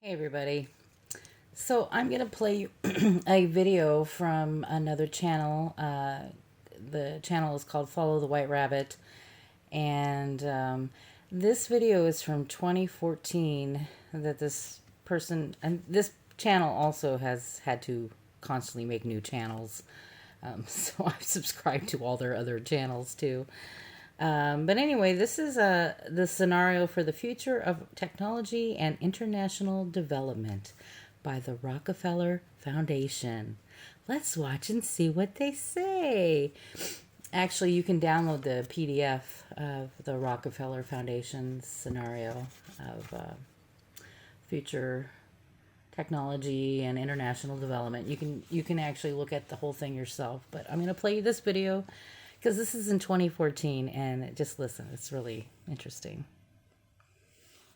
Hey everybody. So I'm going to play a video from another channel. The channel is called Follow the White Rabbit. And this video is from 2014 that this person, and this channel also has had to constantly make new channels. So I've subscribed to all their other channels too. But anyway, this is the scenario for the future of technology and international development by the Rockefeller Foundation. Let's watch and see what they say. Actually, you can download the PDF of the Rockefeller Foundation scenario of future technology and international development. You can actually look at the whole thing yourself. But I'm going to play you this video because this is in 2014, and just listen. It's really interesting.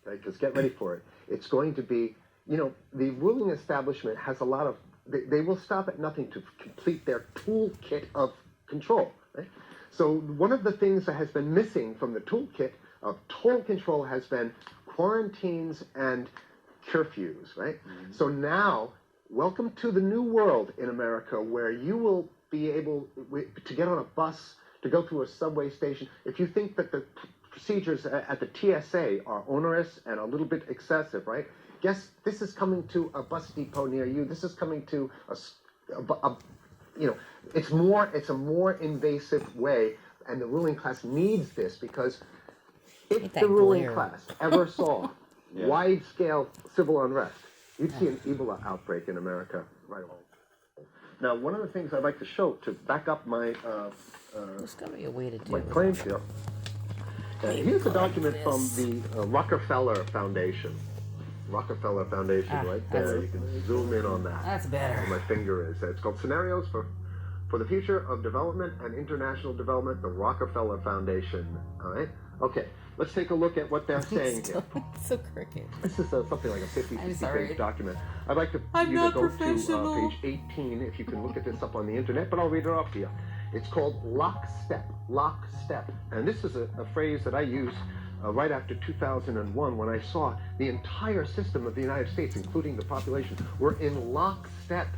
Right, just get ready for it. It's going to be, the ruling establishment has a lot of, they will stop at nothing to complete their toolkit of control. Right? So one of the things that has been missing from the toolkit of total control has been quarantines and curfews, right? Mm-hmm. So now, welcome to the new world in America where you will be able to get on a bus, to go through a subway station. If you think that the procedures at the TSA are onerous and a little bit excessive, right? Guess this is coming to a bus depot near you. This is coming to it's a more invasive way, and the ruling class needs this because if the ruling class ever saw wide-scale civil unrest, you'd see an Ebola outbreak in America right away. Now, one of the things I'd like to show to back up my There's got to be a way to do my it. claims here. Here's a document from the Rockefeller Foundation. Rockefeller Foundation, right there. You can zoom in on that. That's better. Where my finger is. It's called Scenarios for the Future of Development and International Development, the Rockefeller Foundation. All right? Okay, let's take a look at what they're saying here. So crooked. This is something like a 50-page document. I'd like you to go to page 18 if you can look at this up on the internet, but I'll read it off to you. It's called Lockstep. Lockstep. And this is a phrase that I used right after 2001 when I saw the entire system of the United States, including the population, were in lockstep.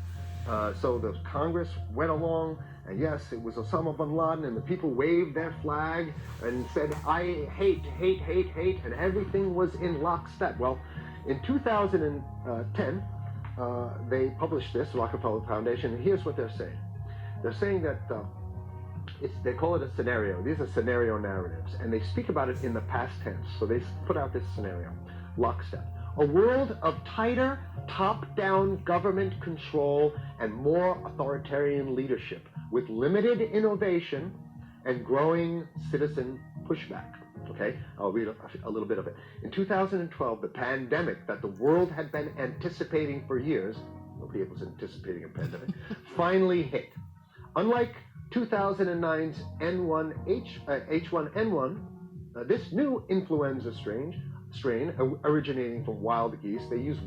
So the Congress went along, and yes, it was Osama bin Laden, and the people waved their flag and said, I hate, hate, hate, hate, and everything was in lockstep. Well, in 2010, they published this, Rockefeller Foundation, and here's what they're saying. They're saying that they call it a scenario. These are scenario narratives, and they speak about it in the past tense. So they put out this scenario, Lockstep. A world of tighter, top-down government control and more authoritarian leadership with limited innovation and growing citizen pushback. Okay, I'll read a little bit of it. In 2012, the pandemic that the world had been anticipating for years, nobody was anticipating a pandemic, finally hit. Unlike 2009's H1N1, this new influenza strain originating from wild geese. They use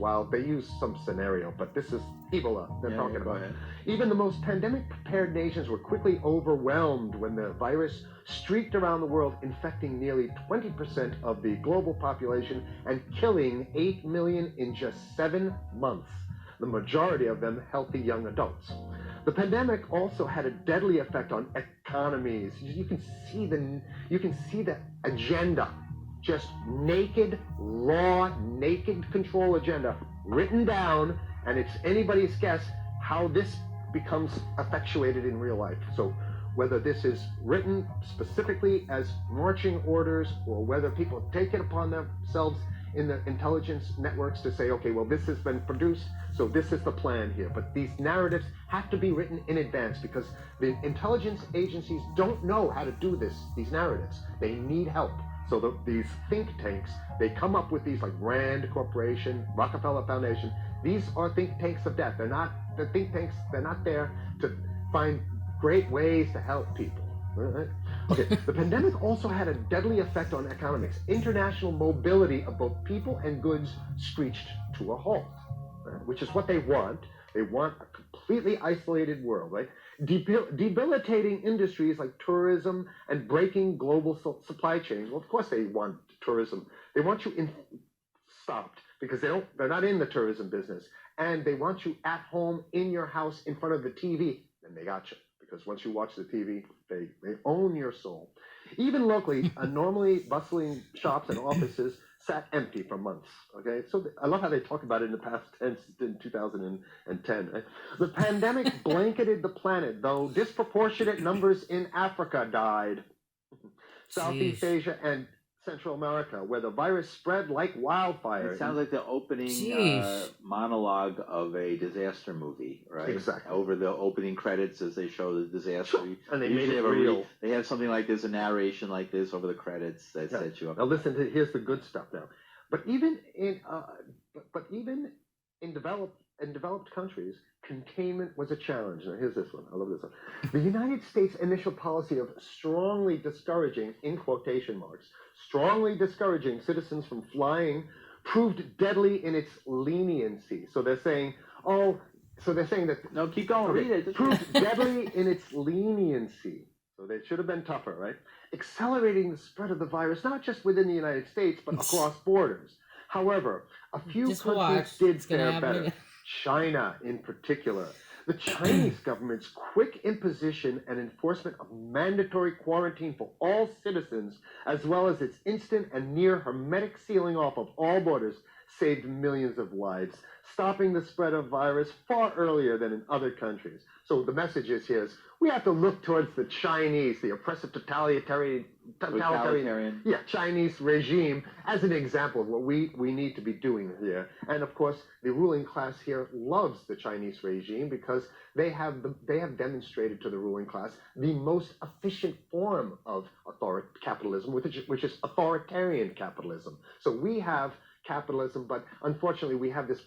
some scenario, but this is Ebola they're talking about. Even the most pandemic-prepared nations were quickly overwhelmed when the virus streaked around the world, infecting nearly 20% of the global population and killing 8 million in just 7 months, the majority of them healthy young adults. The pandemic also had a deadly effect on economies. You can see the agenda, just naked, raw, naked control agenda written down, and it's anybody's guess how this becomes effectuated in real life. So whether this is written specifically as marching orders or whether people take it upon themselves in the intelligence networks to say, okay, well, this has been produced, so this is the plan here. But these narratives have to be written in advance because the intelligence agencies don't know how to do these narratives. They need help. So these think tanks, they come up with these like Rand Corporation, Rockefeller Foundation. These are think tanks of death. They're not there to find great ways to help people. Right? Okay, the pandemic also had a deadly effect on economics. International mobility of both people and goods screeched to a halt, right? Which is what they want. They want a completely isolated world, right? Debilitating industries like tourism and breaking global supply chains. Well, of course they want tourism. They want you stopped. because they're not in the tourism business, and they want you at home in your house in front of the TV, then they got you. Because once you watch the TV, they own your soul. Even locally, normally bustling shops and offices sat empty for months. Okay, so I love how they talk about it in the past tense in 2010. Right? The pandemic blanketed the planet, though disproportionate numbers in Africa died. Southeast Asia and Central America, where the virus spread like wildfire. It sounds like the opening monologue of a disaster movie, right? Exactly. Over the opening credits as they show the disaster. And they made it real. They have something like this, a narration like this over the credits that sets you up. Now listen to here's the good stuff now. But even in developed countries, containment was a challenge. Now here's this one. I love this one. The United States' initial policy of strongly discouraging, in quotation marks, strongly discouraging citizens from flying proved deadly in its leniency. So they're saying, that... No, keep going. Okay, read it. proved deadly in its leniency. So they should have been tougher, right? Accelerating the spread of the virus, not just within the United States, but across borders. However, a few countries did fare better. China, in particular. The Chinese government's quick imposition and enforcement of mandatory quarantine for all citizens, as well as its instant and near hermetic sealing off of all borders, saved millions of lives, stopping the spread of virus far earlier than in other countries. So the message is here is we have to look towards the Chinese, the oppressive totalitarian Chinese regime as an example of what we need to be doing here. And of course, the ruling class here loves the Chinese regime because they have demonstrated to the ruling class the most efficient form of capitalism, which is authoritarian capitalism. So we have capitalism, but unfortunately we have this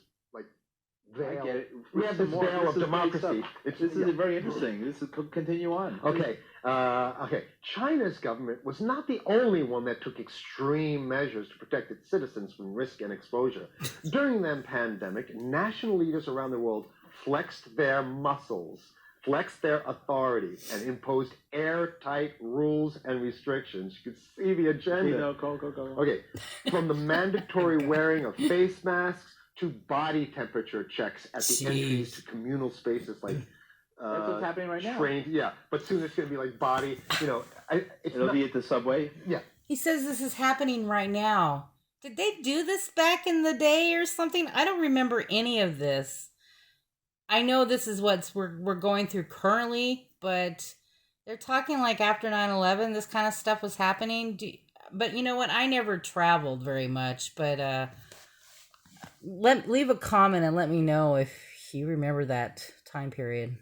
veil. I get it. We have this veil of democracy. This is very interesting. This is continue on. Okay. China's government was not the only one that took extreme measures to protect its citizens from risk and exposure. During the pandemic, national leaders around the world flexed their muscles, flexed their authority, and imposed airtight rules and restrictions. You can see the agenda. Go. Okay. From the mandatory wearing of face masks to body temperature checks at the entries to communal spaces like that's what's happening right now. But soon it's going to be like body, It'll be at the subway. Yeah. He says this is happening right now. Did they do this back in the day or something? I don't remember any of this. I know this is what we're going through currently, but they're talking like after 9/11, this kind of stuff was happening. But you know what? I never traveled very much, but leave a comment and let me know if you remember that time period.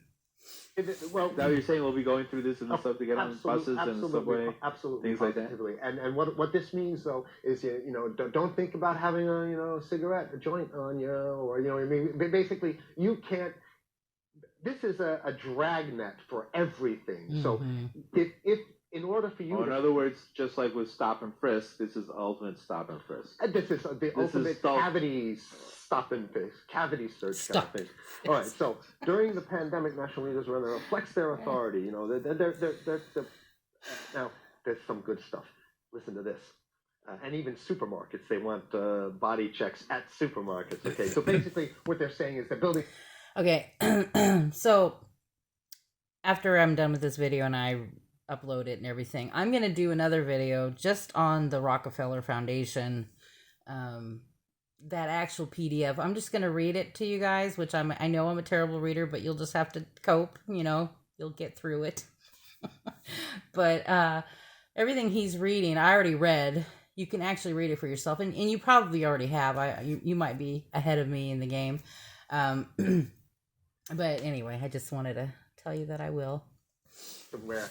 Well, now you're saying we'll be going through this and stuff to get on buses and the subway, things like that. And what this means though is don't think about having a cigarette, a joint on you, or basically you can't. This is a dragnet for everything. Mm-hmm. So if in order for you in other words, just like with stop and frisk, this is the ultimate stop and frisk. This is the ultimate cavity stop and frisk, cavity search kind of thing. All right, so during the pandemic, national leaders were going to flex their authority. Now, there's some good stuff. Listen to this. And even supermarkets, they want body checks at supermarkets. Okay, so basically what they're saying is they're building... Okay, so after I'm done with this video and I upload it and everything, I'm going to do another video just on the Rockefeller Foundation, that actual PDF. I'm just going to read it to you guys, which I know I'm a terrible reader, but you'll just have to cope, you'll get through it. But everything he's reading, I already read. You can actually read it for yourself, and you probably already have. You might be ahead of me in the game. But anyway, I just wanted to tell you that I will. Where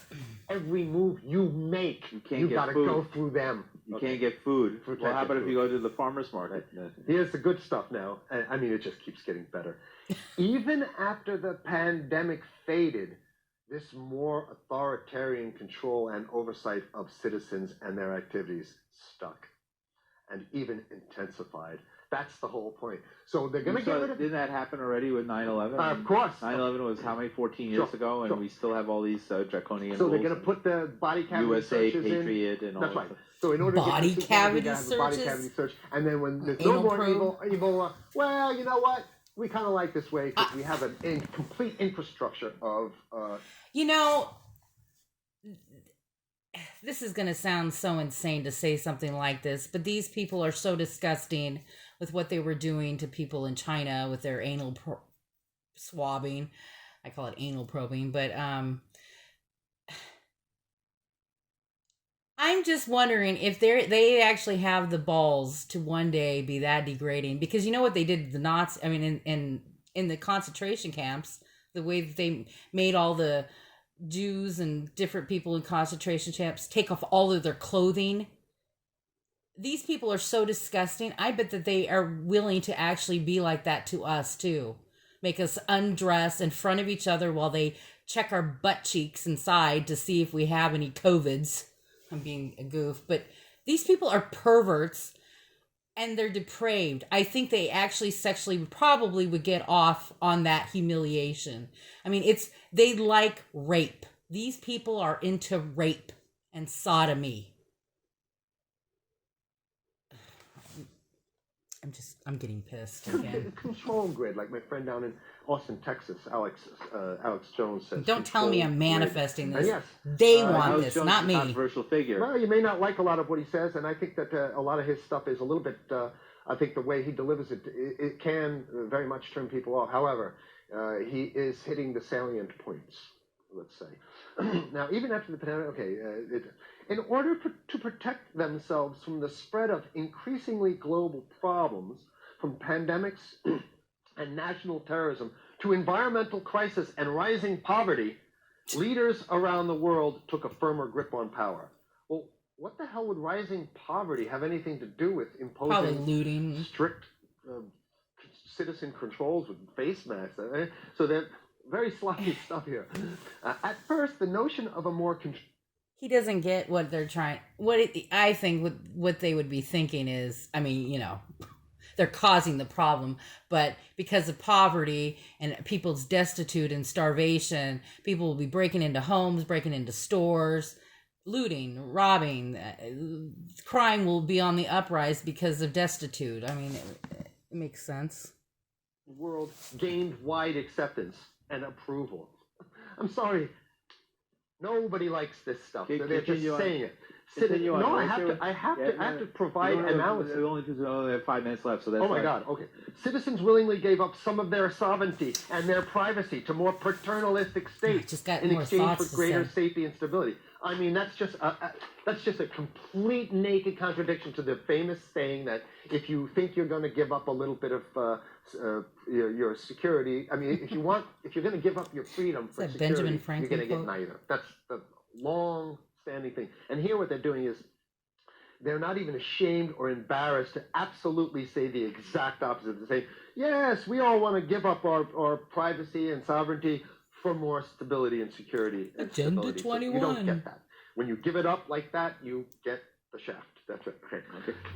every move you make, you got to go through them. You can't get food. Well, how about if you go to the farmer's market? Here's the good stuff now. I mean, it just keeps getting better. Even after the pandemic faded, this more authoritarian control and oversight of citizens and their activities stuck and even intensified. That's the whole point. So they're going to get rid of... Didn't that happen already with 9/11? Of course. 9/11 was how many? 14 years ago, and we still have all these draconian rules. So they're going to put the body cavity USA searches Patriot in. And all That's that right. stuff. So in order body to get cavity you have a searches, body cavity search, and then when there's anal no more probe. Ebola, well, you know what? We kind of like this way because we have a complete infrastructure of. You know, this is going to sound so insane to say something like this, but these people are so disgusting with what they were doing to people in China with their anal swabbing. I call it anal probing, but I'm just wondering if they actually have the balls to one day be that degrading, because you know what they did to the Nazis. I mean, in the concentration camps, the way that they made all the Jews and different people in concentration camps take off all of their clothing. These people are so disgusting. I bet that they are willing to actually be like that to us too. Make us undress in front of each other while they check our butt cheeks inside to see if we have any COVIDs. I'm being a goof, but these people are perverts and they're depraved. I think they actually sexually probably would get off on that humiliation. I mean, they like rape. These people are into rape and sodomy. I'm getting pissed again. Control grid, like my friend down in Austin, Texas, Alex Jones says. Don't tell me I'm manifesting this. Yes, they want Alex this, Jones not is me. A controversial figure. Well, you may not like a lot of what he says, and I think that a lot of his stuff is a little bit. I think the way he delivers it can very much turn people off. However, he is hitting the salient points. Let's say. Now, even after the pandemic, in order to protect themselves from the spread of increasingly global problems, from pandemics and national terrorism to environmental crisis and rising poverty, leaders around the world took a firmer grip on power. Well, what the hell would rising poverty have anything to do with imposing probably looting, strict citizen controls with face masks? So they're very sloppy stuff here. At first, the notion of a more he doesn't get what they're trying. I think what they would be thinking is, I mean, you know, they're causing the problem, but because of poverty and people's destitute and starvation, people will be breaking into homes, breaking into stores, looting, robbing. Crime will be on the uprise because of destitute. I mean, it makes sense. World gained wide acceptance and approval. I'm sorry, nobody likes this stuff. So they're just saying it. No, I have to provide analysis. We only have 5 minutes left, so that's. Oh my God! Okay, citizens willingly gave up some of their sovereignty and their privacy to more paternalistic states in exchange for greater safety and stability. I mean, that's just a complete naked contradiction to the famous saying that if you think you're going to give up a little bit of your security, I mean, if you're going to give up your freedom for security, you're going to get neither. That's the long-standing thing. And here, what they're doing is they're not even ashamed or embarrassed to absolutely say the exact opposite. They say, yes, we all want to give up our privacy and sovereignty for more stability and security. Agenda 21. So you don't get that. When you give it up like that, you get the shaft. That's it. Okay.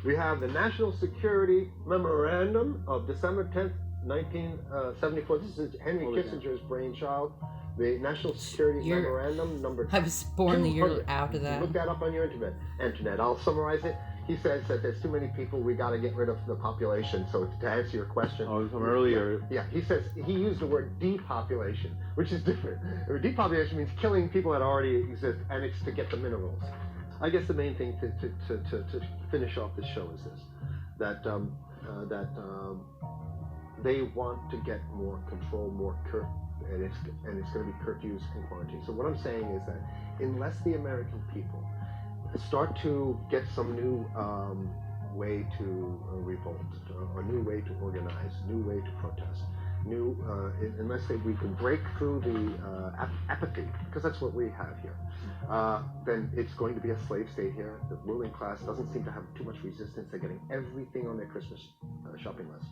We have the National Security Memorandum of December 10th, 1974. This is Henry Kissinger's brainchild. The National Security Memorandum number. I was born the year after that. Look that up on your internet. I'll summarize it. He says that there's too many people, we got to get rid of the population. So to answer your question. Oh, from earlier. Yeah, he says, he used the word depopulation, which is different. Depopulation means killing people that already exist, and it's to get the minerals. I guess the main thing to finish off this show is this, that they want to get more control, more and it's going to be curfews and quarantine. So what I'm saying is that unless the American people start to get some new way to revolt, a new way to organize, new way to protest, unless we can break through the apathy, because that's what we have here, then it's going to be a slave state here. The ruling class doesn't seem to have too much resistance. They're getting everything on their Christmas shopping list.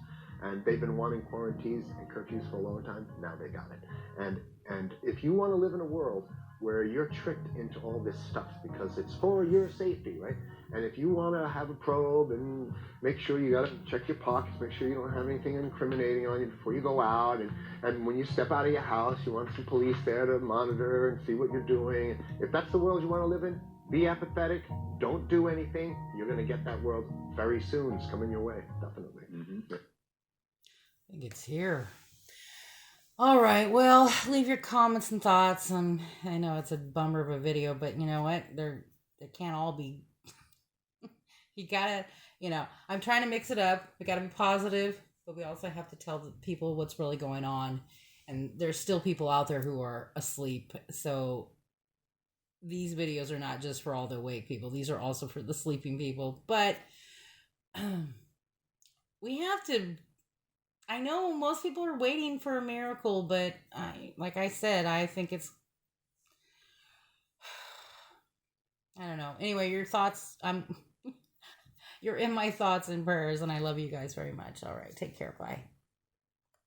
And they've been wanting quarantines and curfews for a long time. Now they got it. And if you want to live in a world where you're tricked into all this stuff because it's for your safety, right? And if you want to have a probe and make sure you got to check your pockets, make sure you don't have anything incriminating on you before you go out, and when you step out of your house, you want some police there to monitor and see what you're doing. If that's the world you want to live in, Be apathetic. Don't do anything. You're going to get that world very soon. It's coming your way, definitely. I think it's here. All right, well, leave your comments and thoughts. I know it's a bummer of a video, but you know what? They can't all be. You gotta, I'm trying to mix it up. We gotta be positive, but we also have to tell the people what's really going on. And there's still people out there who are asleep. So these videos are not just for all the awake people. These are also for the sleeping people. But we have to. I know most people are waiting for a miracle, but like I said, I think it's. I don't know. Anyway, your thoughts. You're in my thoughts and prayers, and I love you guys very much. All right, take care. Bye.